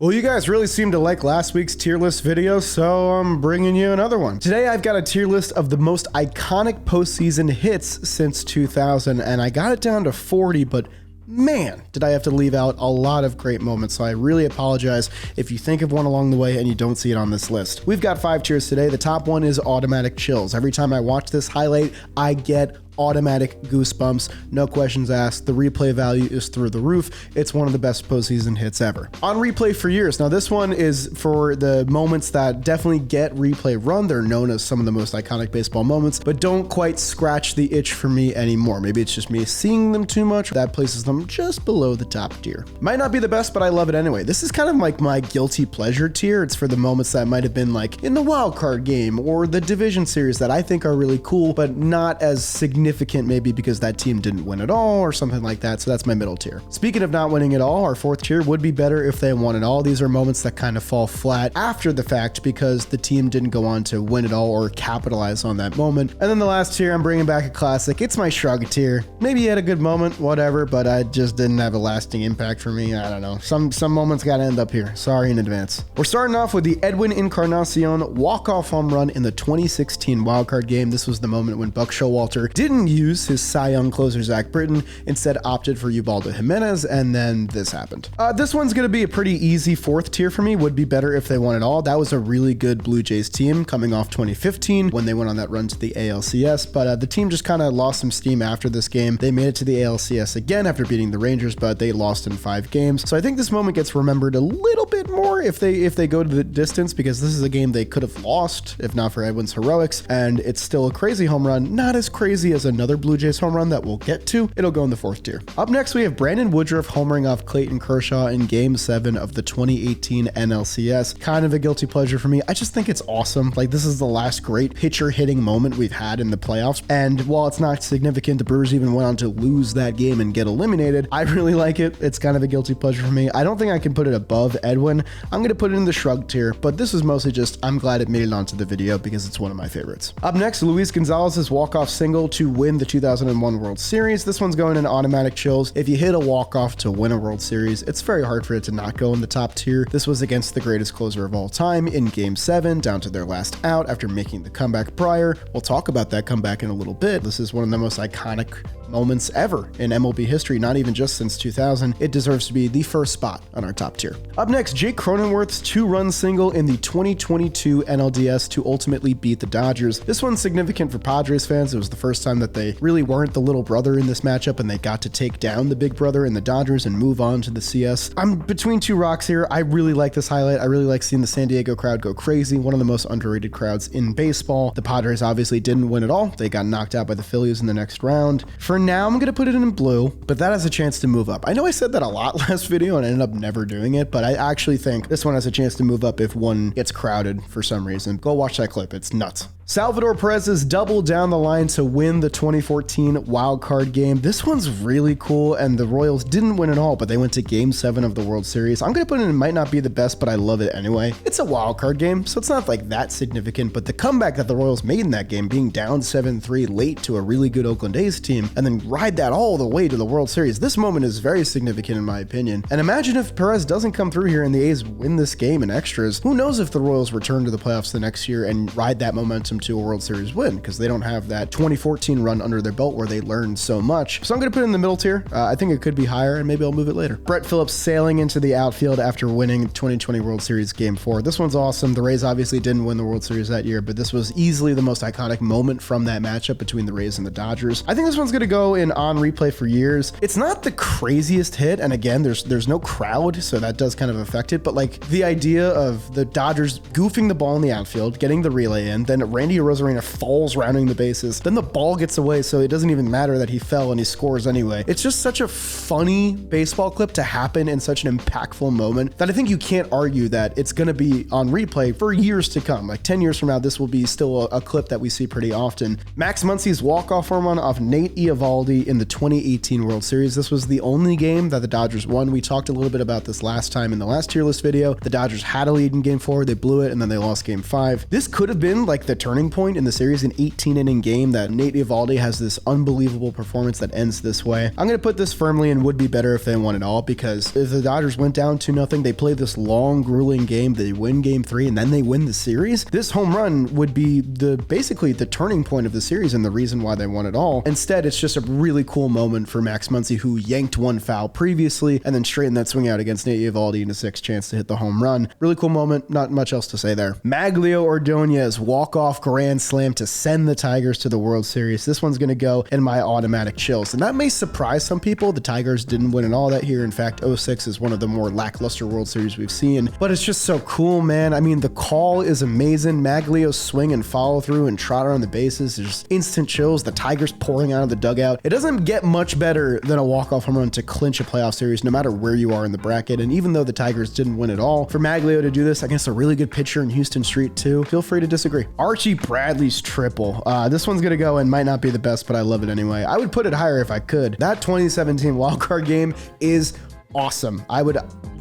Well, you guys really seem to like last week's tier list video, so I'm bringing you another one. Today, I've got a tier list of the most iconic postseason hits since 2000, and I got it down to 40, but man, did I have to leave out a lot of great moments, so I really apologize if you think of one along the way and you don't see it on this list. We've got 5 tiers today. The top one is automatic chills. Every time I watch this highlight, I get automatic goosebumps, no questions asked. The replay value is through the roof. It's one of the best postseason hits ever. On replay for years. Now this one is for the moments that definitely get replay run. They're known as some of the most iconic baseball moments, but don't quite scratch the itch for me anymore. Maybe it's just me seeing them too much. That places them just below the top tier. Might not be the best, but I love it anyway. This is kind of like my guilty pleasure tier. It's for the moments that might have been like in the wild card game or the division series that I think are really cool, but not as significant maybe because that team didn't win at all or something like that. So that's my middle tier. Speaking of not winning at all, our 4th tier would be better if they won it all. These are moments that kind of fall flat after the fact because the team didn't go on to win it all or capitalize on that moment. And then the last tier, I'm bringing back a classic. It's my shrug tier. Maybe you had a good moment, whatever, but I just didn't have a lasting impact for me. I don't know. Some moments got to end up here. Sorry in advance. We're starting off with the Edwin Encarnacion walk-off home run in the 2016 wildcard game. This was the moment when Buck Showalter didn't use his Cy Young closer Zach Britton, instead opted for Ubaldo Jimenez, and then this happened. This one's going to be a pretty easy 4th tier for me. Would be better if they won it all. That was a really good Blue Jays team coming off 2015 when they went on that run to the ALCS, but the team just kind of lost some steam after this game. They made it to the ALCS again after beating the Rangers, but they lost in 5 games. So I think this moment gets remembered a little bit more if they go to the distance, because this is a game they could have lost if not for Edwin's heroics, and it's still a crazy home run. Not as crazy as another Blue Jays home run that we'll get to. It'll go in the 4th tier. Up next, we have Brandon Woodruff homering off Clayton Kershaw in Game 7 of the 2018 NLCS. Kind of a guilty pleasure for me. I just think it's awesome. Like, this is the last great pitcher hitting moment we've had in the playoffs, and while it's not significant, the Brewers even went on to lose that game and get eliminated. I really like it. It's kind of a guilty pleasure for me. I don't think I can put it above Edwin. I'm going to put it in the shrug tier, but this is mostly just I'm glad it made it onto the video because it's one of my favorites. Up next, Luis Gonzalez's walk-off single to win the 2001 World Series. This one's going in automatic chills. If you hit a walk-off to win a World Series, it's very hard for it to not go in the top tier. This was against the greatest closer of all time in Game 7, down to their last out after making the comeback prior. We'll talk about that comeback in a little bit. This is one of the most iconic moments ever in MLB history, not even just since 2000. It deserves to be the first spot on our top tier. Up next, Jake Cronenworth's 2-run single in the 2022 NLDS to ultimately beat the Dodgers. This one's significant for Padres fans. It was the first time that they really weren't the little brother in this matchup, and they got to take down the big brother in the Dodgers and move on to the CS. I'm between 2 rocks here. I really like this highlight. I really like seeing the San Diego crowd go crazy. One of the most underrated crowds in baseball. The Padres obviously didn't win at all. They got knocked out by the Phillies in the next round. For now, I'm going to put it in blue, but that has a chance to move up. I know I said that a lot last video and I ended up never doing it, but I actually think this one has a chance to move up if one gets crowded for some reason. Go watch that clip. It's nuts. Salvador Perez's double down the line to win the 2014 wild card game. This one's really cool, and the Royals didn't win at all, but they went to Game 7 of the World Series. I'm going to put it might not be the best, but I love it anyway. It's a wild card game, so it's not like that significant, but the comeback that the Royals made in that game, being down 7-3 late to a really good Oakland A's team, and then ride that all the way to the World Series, this moment is very significant in my opinion. And imagine if Perez doesn't come through here and the A's win this game in extras. Who knows if the Royals return to the playoffs the next year and ride that momentum to a World Series win, because they don't have that 2014 run under their belt where they learned so much. So I'm going to put it in the middle tier. I think it could be higher, and maybe I'll move it later. Brett Phillips sailing into the outfield after winning 2020 World Series Game 4. This one's awesome. The Rays obviously didn't win the World Series that year, but this was easily the most iconic moment from that matchup between the Rays and the Dodgers. I think this one's going to go in on replay for years. It's not the craziest hit, and again, there's no crowd, so that does kind of affect it, but like the idea of the Dodgers goofing the ball in the outfield, getting the relay in, then Randy Arozarena falls rounding the bases, then the ball gets away, so it doesn't even matter that he fell and he scores anyway. It's just such a funny baseball clip to happen in such an impactful moment that I think you can't argue that it's going to be on replay for years to come. Like 10 years from now, this will be still a clip that we see pretty often. Max Muncy's walk-off home run off Nate Eovaldi Eovaldi in the 2018 World Series. This was the only game that the Dodgers won. We talked a little bit about this last time in the last tier list video. The Dodgers had a lead in game 4, they blew it, and then they lost game 5. This could have been like the turning point in the series, an 18-inning game that Nate Eovaldi has this unbelievable performance that ends this way. I'm going to put this firmly in would be better if they won it all, because if the Dodgers went down 2-0, they play this long, grueling game, they win game 3, and then they win the series. This home run would be basically the turning point of the series and the reason why they won it all. Instead, it's just a really cool moment for Max Muncy, who yanked one foul previously and then straightened that swing out against Nate Eovaldi in a 6th chance to hit the home run. Really cool moment. Not much else to say there. Magglio Ordonez walk-off grand slam to send the Tigers to the World Series. This one's going to go in my automatic chills, and that may surprise some people. The Tigers didn't win it all that year. In fact, 06 is one of the more lackluster World Series we've seen, but it's just so cool, man. I mean, the call is amazing. Magglio's swing and follow through and trot around the bases is just instant chills. The Tigers pouring out of the dugout. It doesn't get much better than a walk-off home run to clinch a playoff series, no matter where you are in the bracket. And even though the Tigers didn't win it all, for Magglio to do this against a really good pitcher in Houston Street too, feel free to disagree. Archie Bradley's triple. This one's gonna go and might not be the best, but I love it anyway. I would put it higher if I could. That 2017 wildcard game is awesome. I would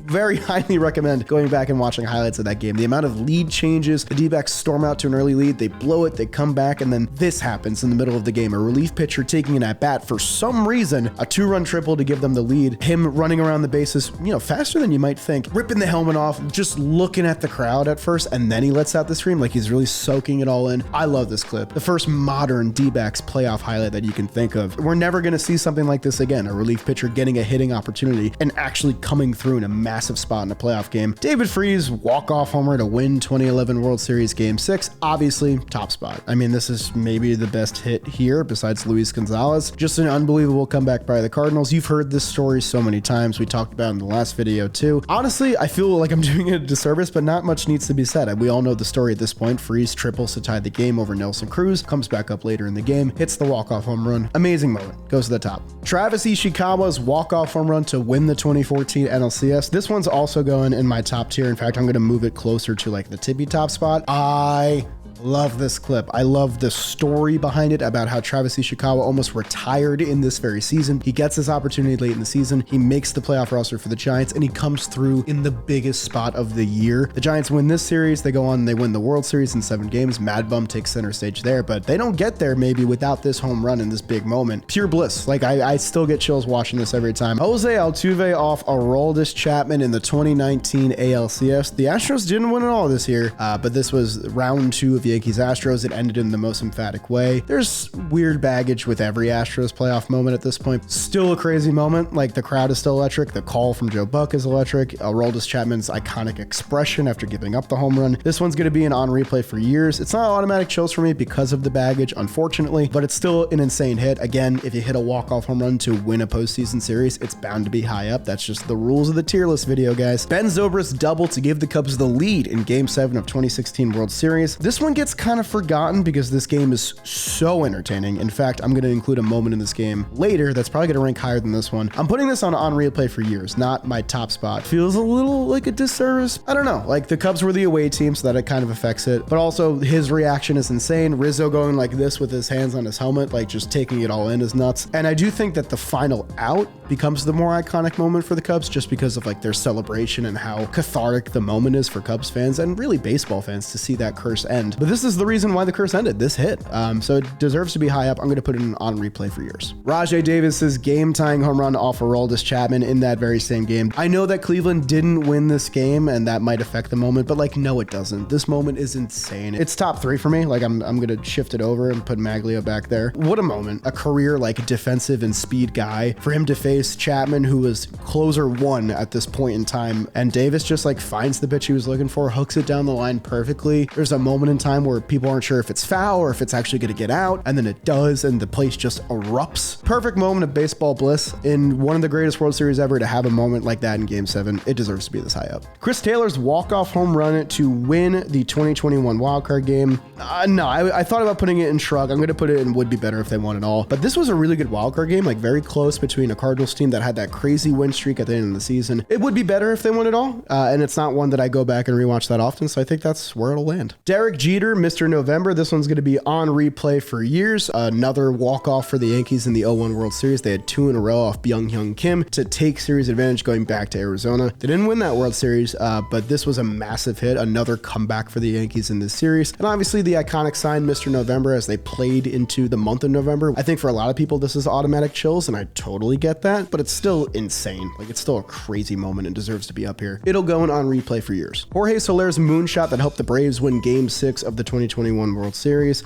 very highly recommend going back and watching highlights of that game. The amount of lead changes, the D-backs storm out to an early lead, they blow it, they come back, and then this happens in the middle of the game. A relief pitcher taking an at-bat for some reason, a 2-run triple to give them the lead, him running around the bases, faster than you might think, ripping the helmet off, just looking at the crowd at first, and then he lets out the scream like he's really soaking it all in. I love this clip. The first modern D-backs playoff highlight that you can think of. We're never going to see something like this again, a relief pitcher getting a hitting opportunity and actually coming through in a massive spot in a playoff game. David Freese walk-off homer to win 2011 World Series Game 6. Obviously, top spot. I mean, this is maybe the best hit here besides Luis Gonzalez. Just an unbelievable comeback by the Cardinals. You've heard this story so many times. We talked about it in the last video too. Honestly, I feel like I'm doing it a disservice, but not much needs to be said. We all know the story at this point. Freese triples to tie the game over Nelson Cruz, comes back up later in the game, hits the walk-off home run. Amazing moment. Goes to the top. Travis Ishikawa's walk-off home run to win the 2014 NLCS. This one's also going in my top tier. In fact, I'm going to move it closer to like the tippy top spot. I love this clip. I love the story behind it about how Travis Ishikawa almost retired in this very season. He gets this opportunity late in the season. He makes the playoff roster for the Giants, and he comes through in the biggest spot of the year. The Giants win this series. They go on, they win the World Series in 7 games. Mad Bum takes center stage there, but they don't get there maybe without this home run in this big moment. Pure bliss. Like I still get chills watching this every time. Jose Altuve off Aroldis Chapman in the 2019 ALCS. The Astros didn't win it all this year, but this was round 2 of Yankees Astros. It ended in the most emphatic way. There's weird baggage with every Astros playoff moment at this point. Still a crazy moment. Like, the crowd is still electric. The call from Joe Buck is electric. Aroldis Chapman's iconic expression after giving up the home run. This one's going to be an on replay for years. It's not automatic chills for me because of the baggage, unfortunately, but it's still an insane hit. Again, if you hit a walk-off home run to win a postseason series, it's bound to be high up. That's just the rules of the tier list video, guys. Ben Zobrist double to give the Cubs the lead in Game 7 of 2016 World Series. This one gets kind of forgotten because this game is so entertaining. In fact, I'm going to include a moment in this game later that's probably going to rank higher than this one. I'm putting this on replay for years, not my top spot. Feels a little like a disservice. I don't know. Like, the Cubs were the away team, so that it kind of affects it. But also, his reaction is insane. Rizzo going like this with his hands on his helmet, like just taking it all in, is nuts. And I do think that the final out becomes the more iconic moment for the Cubs just because of like their celebration and how cathartic the moment is for Cubs fans and really baseball fans to see that curse end. But this is the reason why the curse ended, this hit. So it deserves to be high up. I'm going to put it on replay for years. Rajai Davis's game-tying home run off Aroldis Chapman in that very same game. I know that Cleveland didn't win this game and that might affect the moment, but like, no, it doesn't. This moment is insane. It's top 3 for me. Like, I'm going to shift it over and put Magglio back there. What a moment. A career like defensive and speed guy. For him to face Chapman, who was closer 1 at this point in time, and Davis just like finds the pitch he was looking for, hooks it down the line perfectly. There's a moment in time where people aren't sure if it's foul or if it's actually going to get out, and then it does, and the place just erupts. Perfect moment of baseball bliss in one of the greatest World Series ever. To have a moment like that in Game 7, it deserves to be this high up. Chris Taylor's walk-off home run to win the 2021 wildcard game. No, I thought about putting it in shrug. I'm going to put it in would be better if they won it all, but this was a really good wildcard game, like very close between a Cardinals Cardinals team that had that crazy win streak at the end of the season. It would be better if they won it all, and it's not one that I go back and rewatch that often, so I think that's where it'll land. Derek Jeter, Mr. November. This one's going to be on replay for years. Another walk-off for the Yankees in the 0-1 World Series. They had 2 in a row off Byung-Hyun Kim to take series advantage going back to Arizona. They didn't win that World Series, but this was a massive hit, another comeback for the Yankees in this series. And obviously the iconic sign, Mr. November, as they played into the month of November. I think for a lot of people, this is automatic chills, and I totally get that, but it's still insane. Like, it's still a crazy moment and deserves to be up here. It'll go on replay for years. Jorge Soler's moonshot that helped the Braves win Game 6 of the 2021 World Series.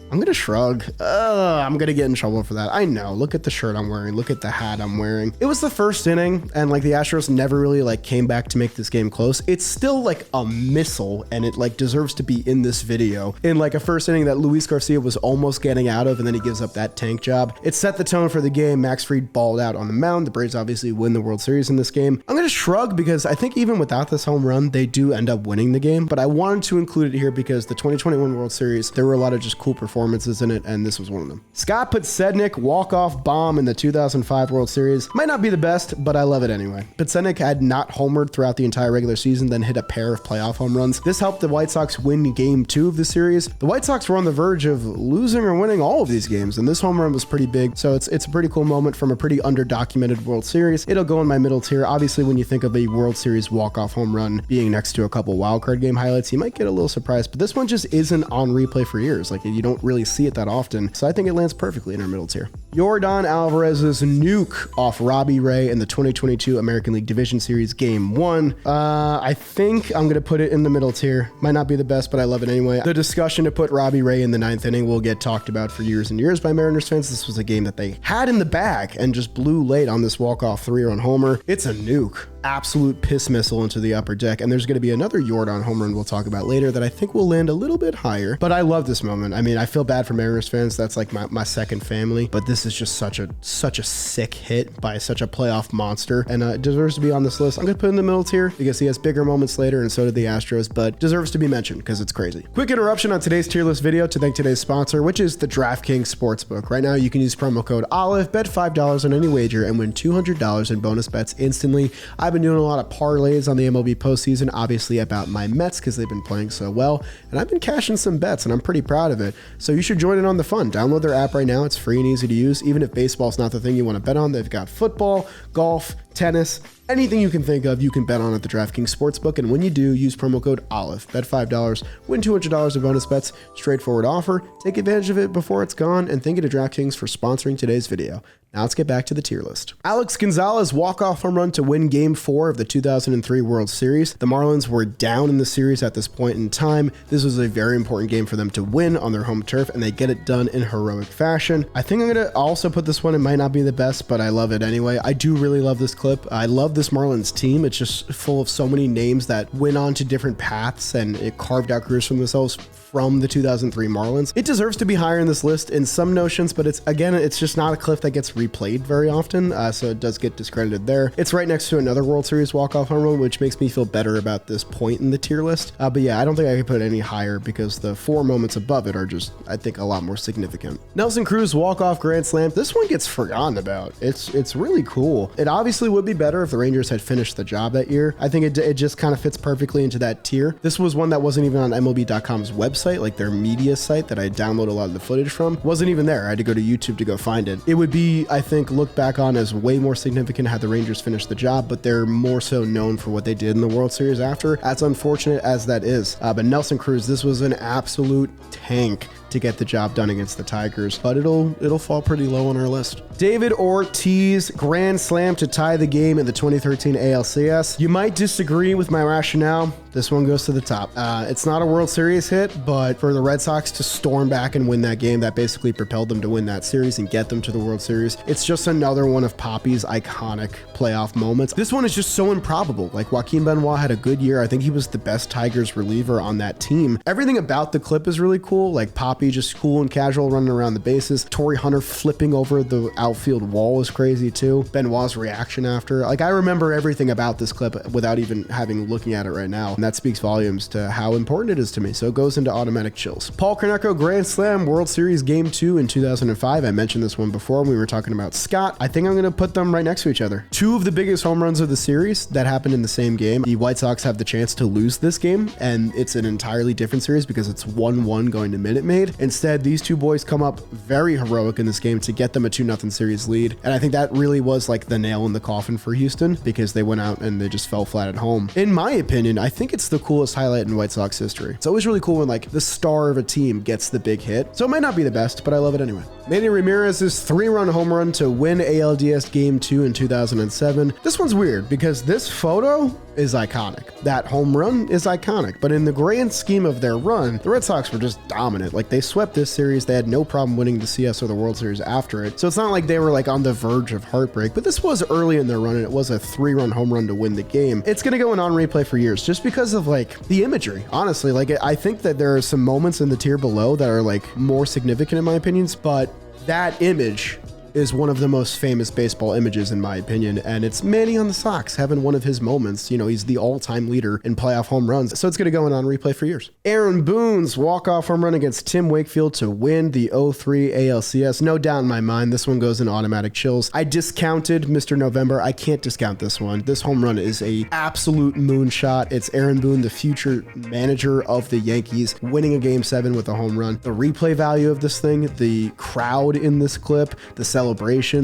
I'm gonna shrug. I'm gonna get in trouble for that. I know. Look at the shirt I'm wearing. Look at the hat I'm wearing. It was the first inning, and like the Astros never really like came back to make this game close. It's still like a missile, and it like deserves to be in this video. In like a first inning that Luis Garcia was almost getting out of, and then he gives up that tank job. It set the tone for the game. Max Fried balled out on the mound. The Braves obviously win the World Series in this game. I'm gonna shrug because I think even without this home run, they do end up winning the game. But I wanted to include it here because the 2021 World Series, there were a lot of just cool performances in it, and this was one of them. Scott Podsednik walk-off bomb in the 2005 World Series. Might not be the best, but I love it anyway. Podsednik had not homered throughout the entire regular season, then hit a pair of playoff home runs. This helped the White Sox win Game 2 of the series. The White Sox were on the verge of losing or winning all of these games, and this home run was pretty big, so it's a pretty cool moment from a pretty underdocumented World Series. It'll go in my middle tier. Obviously, when you think of a World Series walk-off home run being next to a couple wildcard game highlights, you might get a little surprised, but this one just isn't on replay for years. Like, you don't really see it that often, so I think it lands perfectly in our middle tier. Yordan Alvarez's nuke off Robbie Ray in the 2022 American League Division Series Game 1. I think I'm going to put it in the middle tier. Might not be the best, but I love it anyway. The discussion to put Robbie Ray in the 9th inning will get talked about for years and years by Mariners fans. This was a game that they had in the bag and just blew late on this walk-off 3-run homer. It's a nuke. Absolute piss missile into the upper deck, and there's going to be another Yordan home run we'll talk about later that I think will land a little bit higher, but I love this moment. I mean, I feel bad for Mariners fans. That's like my second family, but this is just such a sick hit by such a playoff monster, and it deserves to be on this list. I'm going to put it in the middle tier because he has bigger moments later, and so did the Astros, but deserves to be mentioned because it's crazy. Quick interruption on today's tier list video to thank today's sponsor, which is the DraftKings Sportsbook. Right now, you can use promo code OLIVE, bet $5 on any wager, and win $200 in bonus bets instantly. I've been doing a lot of parlays on the MLB postseason, obviously about my Mets because they've been playing so well, and I've been cashing some bets, and I'm pretty proud of it. So you should join in on the fun. Download their app right now. It's free and easy to use. Even if baseball's not the thing you want to bet on, they've got football, golf, tennis, anything you can think of, you can bet on at the DraftKings Sportsbook. And when you do, use promo code OLIVE. Bet $5, win $200 in bonus bets. Straightforward offer. Take advantage of it before it's gone. And thank you to DraftKings for sponsoring today's video. Now let's get back to the tier list. Alex Gonzalez walk-off home run to win Game 4 of the 2003 World Series. The Marlins were down in the series at this point in time. This was a very important game for them to win on their home turf, and they get it done in heroic fashion. I think I'm going to also put this one. It might not be the best, but I love it anyway. I do really love this clip. I love this Marlins team. It's just full of so many names that went on to different paths, and it carved out careers for themselves from the 2003 Marlins. It deserves to be higher in this list in some notions, but it's just not a clip that gets replayed very often, so it does get discredited there. It's right next to another World Series walk-off home run, which makes me feel better about this point in the tier list. But yeah, I don't think I can put it any higher because the 4 moments above it are just, I think, a lot more significant. Nelson Cruz walk-off grand slam. This one gets forgotten about. It's really cool. It obviously would be better if the Rangers had finished the job that year. I think it just kind of fits perfectly into that tier. This was one that wasn't even on MLB.com's website, like their media site that I download a lot of the footage from. Wasn't even there. I had to go to YouTube to go find it. It would be, I think, looked back on as way more significant had the Rangers finished the job, but they're more so known for what they did in the World Series after, as unfortunate as that is. But Nelson Cruz, this was an absolute tank to get the job done against the Tigers, but it'll fall pretty low on our list. David Ortiz grand slam to tie the game in the 2013 ALCS. You might disagree with my rationale. This one goes to the top. It's not a World Series hit, but for the Red Sox to storm back and win that game, that basically propelled them to win that series and get them to the World Series. It's just another one of Poppy's iconic playoff moments. This one is just so improbable. Like, Joaquin Benoit had a good year. I think he was the best Tigers reliever on that team. Everything about the clip is really cool. Like, Poppy Hoppy, just cool and casual running around the bases. Torrey Hunter flipping over the outfield wall was crazy too. Benoit's reaction after. Like, I remember everything about this clip without even looking at it right now. And that speaks volumes to how important it is to me. So it goes into automatic chills. Paul Konerko Grand Slam World Series Game 2 in 2005. I mentioned this one before when we were talking about Scott. I think I'm going to put them right next to each other. Two of the biggest home runs of the series that happened in the same game. The White Sox have the chance to lose this game, and it's an entirely different series because it's 1-1 going to Minute Maid. Instead, these two boys come up very heroic in this game to get them a 2-0 series lead. And I think that really was like the nail in the coffin for Houston because they went out and they just fell flat at home. In my opinion, I think it's the coolest highlight in White Sox history. It's always really cool when like the star of a team gets the big hit. So it might not be the best, but I love it anyway. Manny Ramirez's 3-run home run to win ALDS Game 2 in 2007. This one's weird because this photo is iconic. That home run is iconic, but in the grand scheme of their run, the Red Sox were just dominant. Like, they swept this series. They had no problem winning the CS or the World Series after it. So it's not like they were like on the verge of heartbreak, but this was early in their run and it was a 3-run home run to win the game. It's going to go on replay for years just because of like the imagery. Honestly, like I think that there are some moments in the tier below that are like more significant in my opinions, but that image is one of the most famous baseball images in my opinion, and it's Manny on the Sox having one of his moments. You know, he's the all-time leader in playoff home runs, so it's going to go on replay for years. Aaron Boone's walk-off home run against Tim Wakefield to win the 03 ALCS. No doubt in my mind, this one goes in automatic chills. I discounted Mr. November. I can't discount this one. This home run is a absolute moonshot. It's Aaron Boone, the future manager of the Yankees, winning a Game 7 with a home run. The replay value of this thing, the crowd in this clip, the celebration,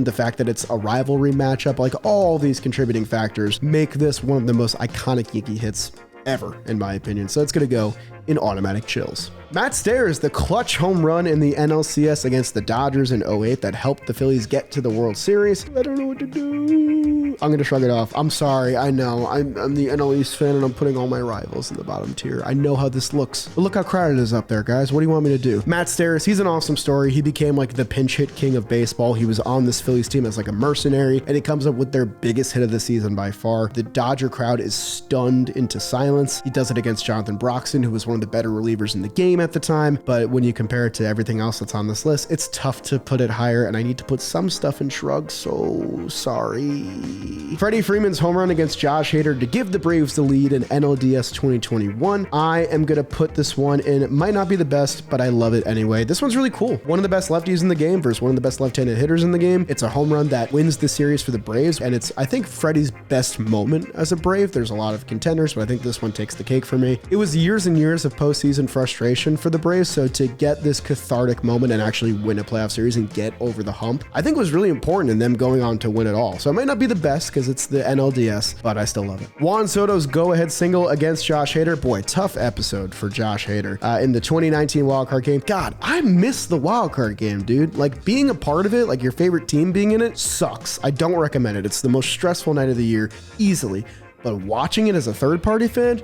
the fact that it's a rivalry matchup, like all these contributing factors make this one of the most iconic Yankee hits ever, in my opinion. So it's going to go in automatic chills. Matt Stairs, the clutch home run in the NLCS against the Dodgers in 08 that helped the Phillies get to the World Series. I don't know what to do. I'm going to shrug it off. I'm sorry. I know. I'm the NL East fan and I'm putting all my rivals in the bottom tier. I know how this looks. But look how crowded it is up there, guys. What do you want me to do? Matt Stairs, he's an awesome story. He became like the pinch hit king of baseball. He was on this Phillies team as like a mercenary, and he comes up with their biggest hit of the season by far. The Dodger crowd is stunned into silence. He does it against Jonathan Broxton, who was one of the better relievers in the game at the time. But when you compare it to everything else that's on this list, it's tough to put it higher, and I need to put some stuff in shrug, so sorry. Freddie Freeman's home run against Josh Hader to give the Braves the lead in NLDS 2021. I am going to put this one in. It might not be the best, but I love it anyway. This one's really cool. One of the best lefties in the game versus one of the best left-handed hitters in the game. It's a home run that wins the series for the Braves, and it's, I think, Freddie's best moment as a Brave. There's a lot of contenders, but I think this one takes the cake for me. It was years and years of postseason frustration for the Braves, so to get this cathartic moment and actually win a playoff series and get over the hump, I think was really important in them going on to win it all. So it might not be the best because it's the NLDS, but I still love it. Juan Soto's go-ahead single against Josh Hader. Boy, tough episode for Josh Hader. In the 2019 wildcard game. God, I miss the wildcard game, dude. Like, being a part of it, like your favorite team being in it, sucks. I don't recommend it. It's the most stressful night of the year, easily. But watching it as a third-party fan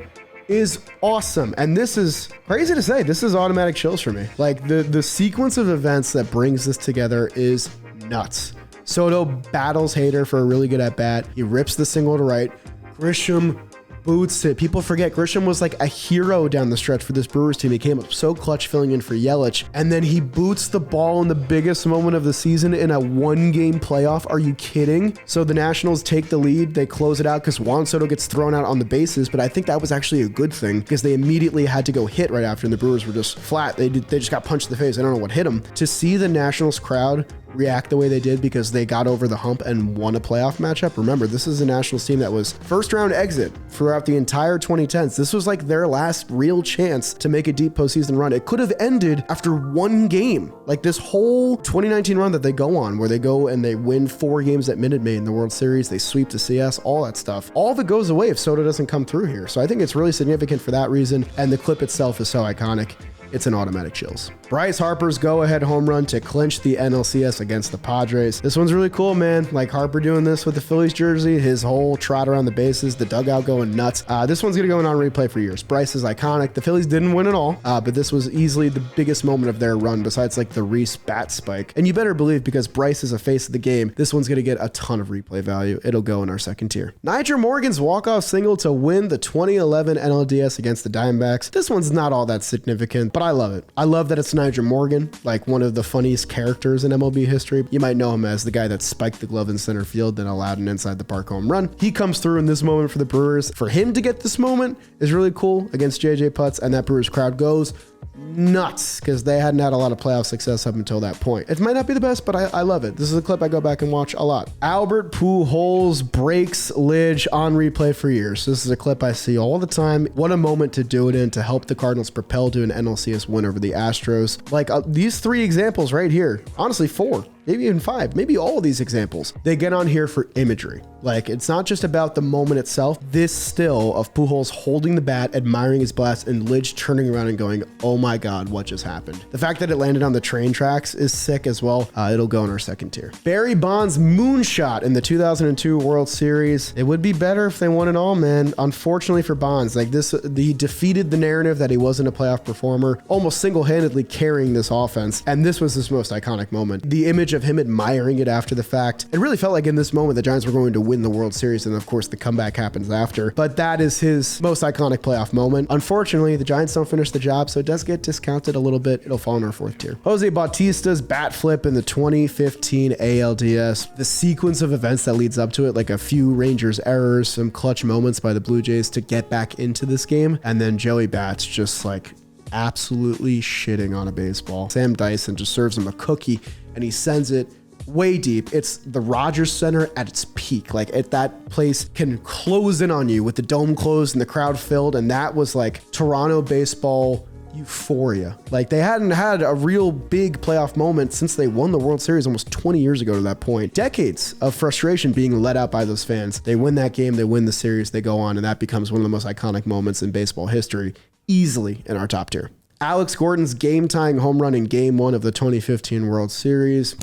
is awesome. And this is crazy to say, this is automatic chills for me. Like, the sequence of events that brings this together is nuts. Soto battles Hader for a really good at-bat. He rips the single to right. Grisham boots it. People forget Grisham was like a hero down the stretch for this Brewers team. He came up so clutch filling in for Yelich, and then he boots the ball in the biggest moment of the season in a one-game playoff. Are you kidding? So the Nationals take the lead. They close it out because Juan Soto gets thrown out on the bases, but I think that was actually a good thing because they immediately had to go hit right after, and the Brewers were just flat. They just got punched in the face. I don't know what hit them. To see the Nationals crowd react the way they did because they got over the hump and won a playoff matchup. Remember, this is a Nationals team that was first round exit throughout the entire 2010s. This was like their last real chance to make a deep postseason run. It could have ended after one game. Like this whole 2019 run that they go on, where they go and they win 4 games at Minute Maid in the World Series, they sweep the CS, all that stuff. All of it goes away if Soto doesn't come through here. So I think it's really significant for that reason. And the clip itself is so iconic. It's an automatic chills. Bryce Harper's go-ahead home run to clinch the NLCS against the Padres. This one's really cool, man. Like Harper doing this with the Phillies jersey, his whole trot around the bases, the dugout going nuts. This one's gonna go on replay for years. Bryce is iconic. The Phillies didn't win it all, but this was easily the biggest moment of their run besides like the Reese bat spike. And you better believe, because Bryce is a face of the game, this one's gonna get a ton of replay value. It'll go in our second tier. Nyjer Morgan's walk-off single to win the 2011 NLDS against the Diamondbacks. This one's not all that significant, but but I love it. I love that it's Nyjer Morgan, like one of the funniest characters in MLB history. You might know him as the guy that spiked the glove in center field, then allowed an inside the park home run. He comes through in this moment for the Brewers. For him to get this moment is really cool against JJ Putz, and that Brewers crowd goes nuts because they hadn't had a lot of playoff success up until that point. It might not be the best, but I love it. This is a clip I go back and watch a lot. Albert Pujols breaks Lidge on replay for years. This is a clip I see all the time. What a moment to do it in to help the Cardinals propel to an NLCS win over the Astros. Like these 3 examples right here, honestly 4, maybe even 5, maybe all of these examples, they get on here for imagery. Like, it's not just about the moment itself. This still of Pujols holding the bat, admiring his blast, and Lidge turning around and going, oh my God, what just happened? The fact that it landed on the train tracks is sick as well. It'll go in our second tier. Barry Bonds' moonshot in the 2002 World Series. It would be better if they won it all, man. Unfortunately for Bonds, like this, he defeated the narrative that he wasn't a playoff performer, almost single-handedly carrying this offense. And this was his most iconic moment. The image of him admiring it after the fact. It really felt like in this moment, the Giants were going to win the World Series, and of course the comeback happens after, but that is his most iconic playoff moment. Unfortunately, the Giants don't finish the job, so it does get discounted a little bit. It'll fall in our fourth tier. Jose Bautista's bat flip in the 2015 ALDS. The sequence of events that leads up to it, like a few Rangers errors, some clutch moments by the Blue Jays to get back into this game, and then Joey Bats just like absolutely shitting on a baseball. Sam Dyson just serves him a cookie, and he sends it way deep. It's the Rogers Center at its peak. Like that place can close in on you with the dome closed and the crowd filled. And that was like Toronto baseball euphoria. Like they hadn't had a real big playoff moment since they won the World Series almost 20 years ago to that point. Decades of frustration being let out by those fans. They win that game, they win the series, they go on, and that becomes one of the most iconic moments in baseball history, easily in our top tier. Alex Gordon's game-tying home run in Game 1 of the 2015 World Series.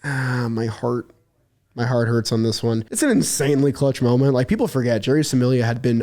My heart hurts on this one. It's an insanely clutch moment. Like people forget, Jerry Samilia had been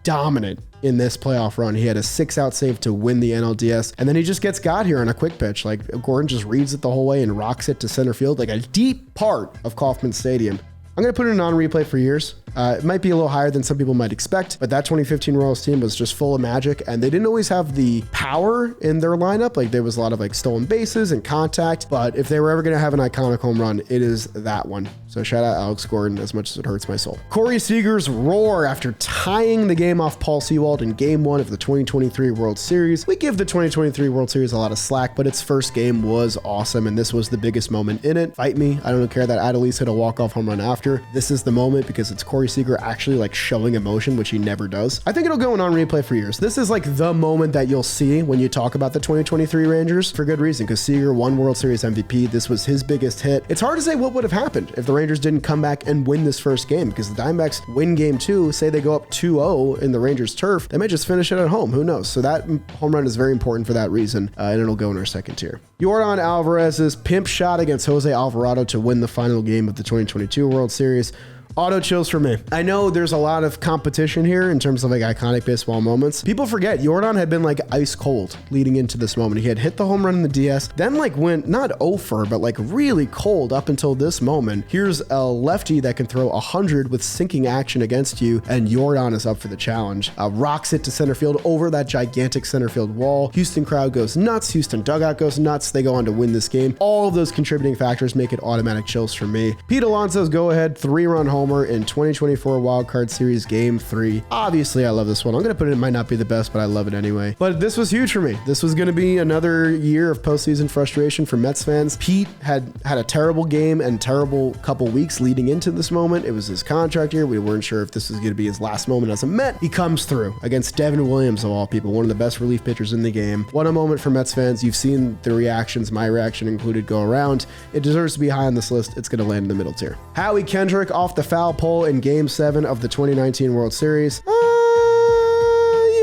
dominant in this playoff run. He had a 6-out save to win the NLDS, and then he just gets got here on a quick pitch. Like Gordon just reads it the whole way and rocks it to center field, like a deep part of Kauffman Stadium. I'm going to put it on replay for years. It might be a little higher than some people might expect, but that 2015 Royals team was just full of magic, and they didn't always have the power in their lineup. Like there was a lot of like stolen bases and contact, but if they were ever going to have an iconic home run, it is that one. So shout out Alex Gordon as much as it hurts my soul. Corey Seager's roar after tying the game off Paul Sewald in Game 1 of the 2023 World Series. We give the 2023 World Series a lot of slack, but its first game was awesome, and this was the biggest moment in it. Fight me. I don't care that Adelise hit a walk-off home run after. This is the moment because it's Corey Seager actually like showing emotion, which he never does. I think it'll go on replay for years. This is like the moment that you'll see when you talk about the 2023 Rangers for good reason, because Seager won World Series MVP. This was his biggest hit. It's hard to say what would have happened if the Rangers didn't come back and win this first game, because the Diamondbacks win Game 2, say they go up 2-0 in the Rangers turf, they might just finish it at home. Who knows? So that home run is very important for that reason, and it'll go in our second tier. Yordan Alvarez's pimp shot against Jose Alvarado to win the final game of the 2022 World Series. Auto chills for me. I know there's a lot of competition here in terms of like iconic baseball moments. People forget Yordan had been like ice cold leading into this moment. He had hit the home run in the DS, then like went not over, but like really cold up until this moment. Here's a lefty that can throw 100 with sinking action against you, and Yordan is up for the challenge. Rocks it to center field over that gigantic center field wall. Houston crowd goes nuts. Houston dugout goes nuts. They go on to win this game. All of those contributing factors make it automatic chills for me. Pete Alonso's go-ahead 3-run homer in 2024 Wildcard Series Game 3. Obviously, I love this one. I'm going to put it might not be the best, but I love it anyway. But this was huge for me. This was going to be another year of postseason frustration for Mets fans. Pete had a terrible game and terrible couple weeks leading into this moment. It was his contract year. We weren't sure if this was going to be his last moment as a Met. He comes through against Devin Williams, of all people, one of the best relief pitchers in the game. What a moment for Mets fans. You've seen the reactions, my reaction included, go around. It deserves to be high on this list. It's going to land in the middle tier. Howie Kendrick off the foul pole in Game 7 of the 2019 World Series.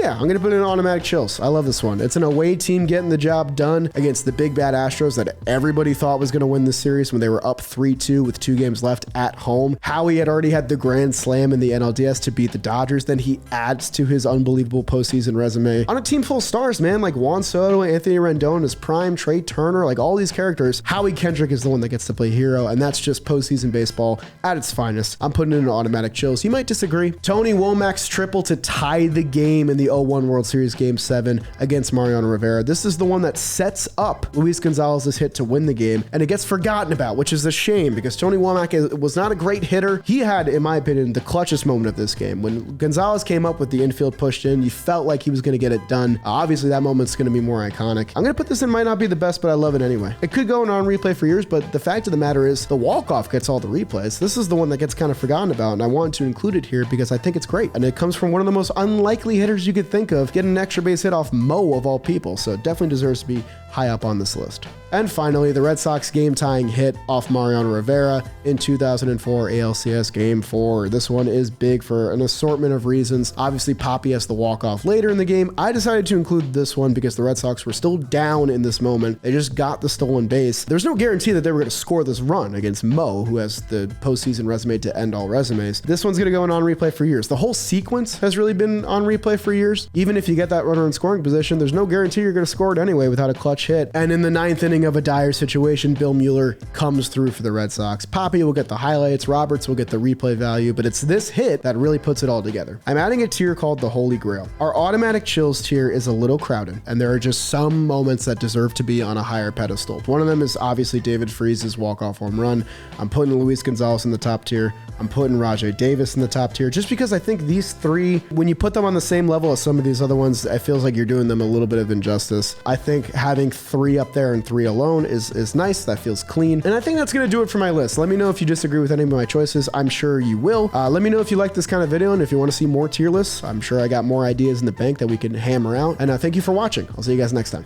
Yeah, I'm going to put it in automatic chills. I love this one. It's an away team getting the job done against the big bad Astros that everybody thought was going to win this series when they were up 3-2 with 2 games left at home. Howie had already had the grand slam in the NLDS to beat the Dodgers. Then he adds to his unbelievable postseason resume on a team full of stars, man, like Juan Soto, Anthony Rendon in his prime, Trey Turner, like all these characters. Howie Kendrick is the one that gets to play hero, and that's just postseason baseball at its finest. I'm putting it in automatic chills. You might disagree. Tony Womack's triple to tie the game in the 0-1 World Series Game 7 against Mariano Rivera. This is the one that sets up Luis Gonzalez's hit to win the game, and it gets forgotten about, which is a shame because Tony Womack was not a great hitter. He had, in my opinion, the clutchest moment of this game. When Gonzalez came up with the infield pushed in, you felt like he was going to get it done. Obviously, that moment's going to be more iconic. I'm going to put this in, might not be the best, but I love it anyway. It could go on replay for years, but the fact of the matter is the walk-off gets all the replays. This is the one that gets kind of forgotten about, and I wanted to include it here because I think it's great. And it comes from one of the most unlikely hitters you could think of, getting an extra base hit off Mo of all people. So it definitely deserves to be high up on this list. And finally, the Red Sox game-tying hit off Mariano Rivera in 2004 ALCS Game 4. This one is big for an assortment of reasons. Obviously, Papi has the walk-off later in the game. I decided to include this one because the Red Sox were still down in this moment. They just got the stolen base. There's no guarantee that they were going to score this run against Mo, who has the postseason resume to end all resumes. This one's going to go on replay for years. The whole sequence has really been on replay for years. Even if you get that runner in scoring position, there's no guarantee you're going to score it anyway without a clutch hit. And in the 9th inning of a dire situation, Bill Mueller comes through for the Red Sox. Papi will get the highlights, Roberts will get the replay value, but it's this hit that really puts it all together. I'm adding a tier called the Holy Grail. Our automatic chills tier is a little crowded, and there are just some moments that deserve to be on a higher pedestal. One of them is obviously David Freese's walk-off home run. I'm putting Luis Gonzalez in the top tier. I'm putting Rajai Davis in the top tier, just because I think these three, when you put them on the same level as some of these other ones, it feels like you're doing them a little bit of injustice. I think having 3 up there and 3 alone is nice. That feels clean. And I think that's going to do it for my list. Let me know if you disagree with any of my choices. I'm sure you will. Let me know if you like this kind of video, and if you want to see more tier lists. I'm sure I got more ideas in the bank that we can hammer out. And thank you for watching. I'll see you guys next time.